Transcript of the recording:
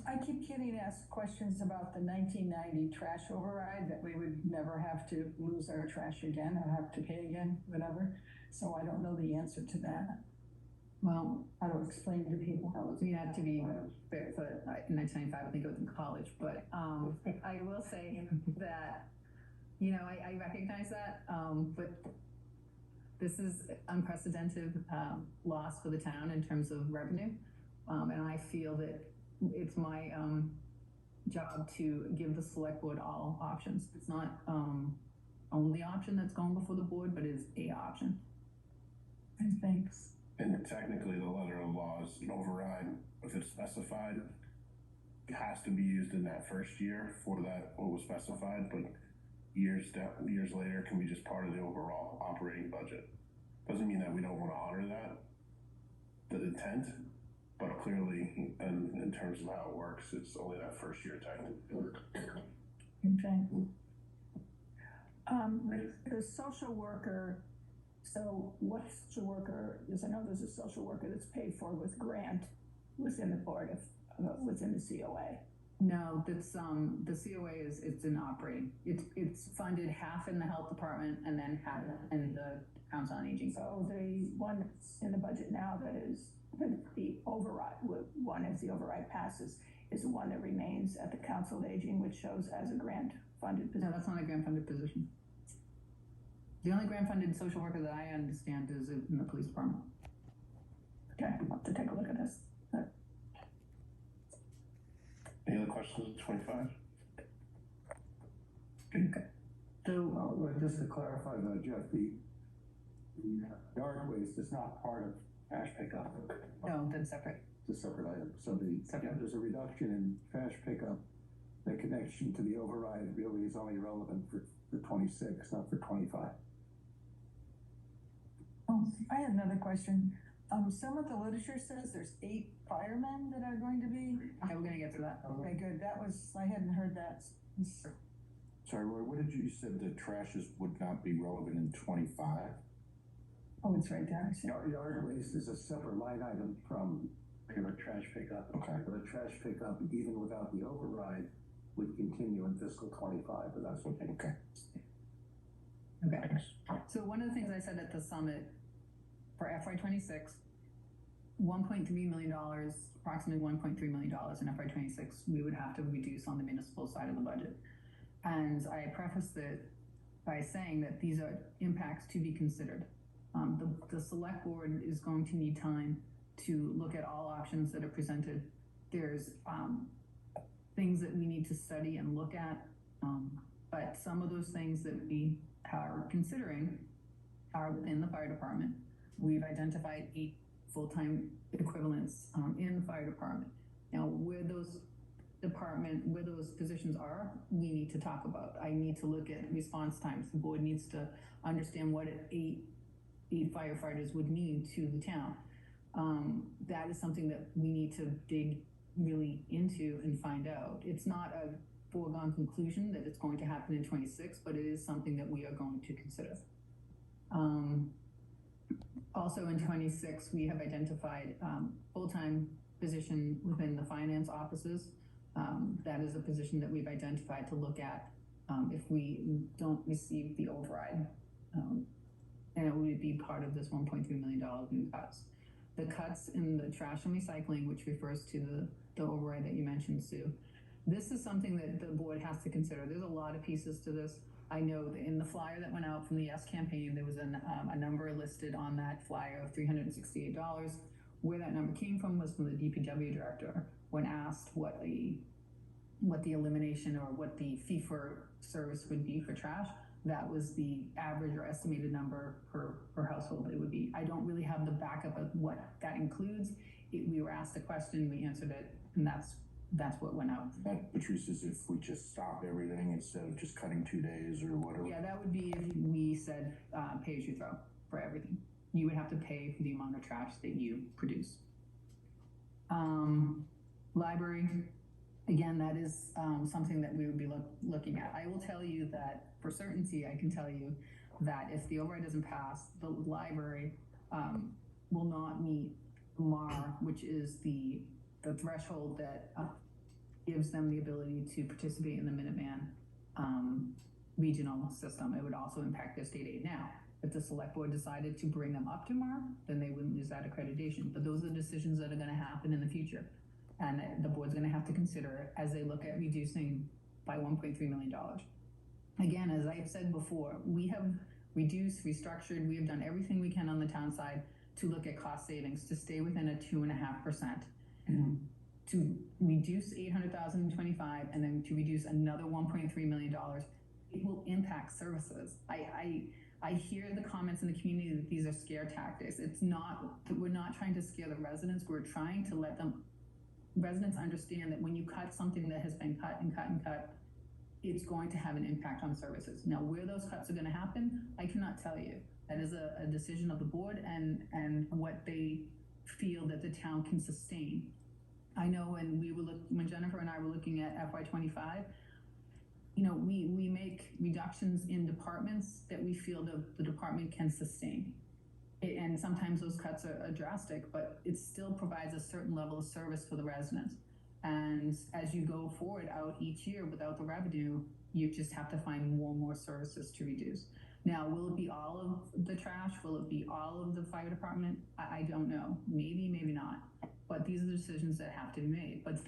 I keep getting asked questions about the 1990 trash override, that we would never have to lose our trash again or have to pay again, whatever. So I don't know the answer to that. Well, How to explain to people how it's. we had to be barefoot in 1995, I think I was in college, but I will say that, you know, I recognize that, but this is unprecedented loss for the town in terms of revenue, and I feel that it's my job to give the select board all options. It's not only option that's going before the board, but is a option. And thanks. And technically, the letter of law is an override. If it's specified, it has to be used in that first year for that what was specified. But years later, it can be just part of the overall operating budget. Doesn't mean that we don't want to honor that, the intent, but clearly, in terms of how it works, it's only that first year technically. Okay. The social worker. So what social worker is? I know there's a social worker that's paid for with grant within the board of within the COA. No, that's the COA is it's an operating. It's funded half in the health department and then half in the Council on Aging. So the one that's in the budget now that is the override one, if the override passes, is the one that remains at the Council of Aging, which shows as a grant funded position. No, that's not a grant funded position. The only grant funded social worker that I understand is in the police department. Okay, I'll have to take a look at this. Any other questions? 25. Okay. So just to clarify, Jeff, the yard waste is not part of trash pickup. No, that's separate. It's a separate item. So there's a reduction in trash pickup. The connection to the override really is only relevant for 26, not for 25. Oh, I had another question. Some of the literature says there's 8 firemen that are going to be. Okay, we're gonna get to that. Okay, good. That was, I hadn't heard that. Sorry, Roy, what did you said the trashes would not be relevant in 25? Oh, it's right there. I see. Yard waste is a separate line item from regular trash pickup. Okay. The trash pickup, even without the override, would continue in fiscal 25, but that's okay. Okay. Okay. Thanks. So one of the things I said at the summit for FY26, $1.3 million, approximately $1.3 million in FY26, we would have to reduce on the municipal side of the budget. And I prefaced it by saying that these are impacts to be considered. The select board is going to need time to look at all options that are presented. There's things that we need to study and look at, but some of those things that we are considering are within the fire department. We've identified 8 full-time equivalents in the fire department. Now, where those positions are, we need to talk about. I need to look at response times. The board needs to understand what 8 firefighters would mean to the town. That is something that we need to dig really into and find out. It's not a foregone conclusion that it's going to happen in 26, but it is something that we are going to consider. Also in 26, we have identified full-time position within the finance offices. That is a position that we've identified to look at if we don't receive the override. And it would be part of this $1.3 million new cuts. The cuts in the trash and recycling, which refers to the override that you mentioned, Sue. This is something that the board has to consider. There's a lot of pieces to this. I know that in the flyer that went out from the Yes campaign, there was a number listed on that flyer of $368. Where that number came from was from the DPW director when asked what the elimination or what the fee for service would be for trash. That was the average or estimated number per household it would be. I don't really have the backup of what that includes. We were asked a question, we answered it, and that's what went out. That, Patrice, is if we just stop everything instead of just cutting 2 days or whatever? Yeah, that would be if we said pay as you throw for everything. You would have to pay for the amount of trash that you produce. Library, again, that is something that we would be looking at. I will tell you that for certainty, I can tell you that if the override doesn't pass, the library will not meet MAR, which is the threshold that gives them the ability to participate in the Minuteman regional system. It would also impact their state aid. Now, if the select board decided to bring them up to MARC, then they wouldn't lose that accreditation. But those are the decisions that are going to happen in the future. And the board's going to have to consider it as they look at reducing by $1.3 million. Again, as I've said before, we have reduced, restructured, we have done everything we can on the town side to look at cost savings, to stay within a 2.5%. To reduce $800,000 in 25 and then to reduce another $1.3 million, it will impact services. I hear the comments in the community that these are scare tactics. It's not, we're not trying to scare the residents. We're trying to let residents understand that when you cut something that has been cut and cut and cut, it's going to have an impact on services. Now, where those cuts are going to happen, I cannot tell you. That is a decision of the board and what they feel that the town can sustain. I know when Jennifer and I were looking at FY25, you know, we make reductions in departments that we feel the department can sustain. And sometimes those cuts are drastic, but it still provides a certain level of service for the residents. And as you go forward out each year without the revenue, you just have to find more and more services to reduce. Now, will it be all of the trash? Will it be all of the fire department? I don't know. Maybe, maybe not. But these are the decisions that have to be made. But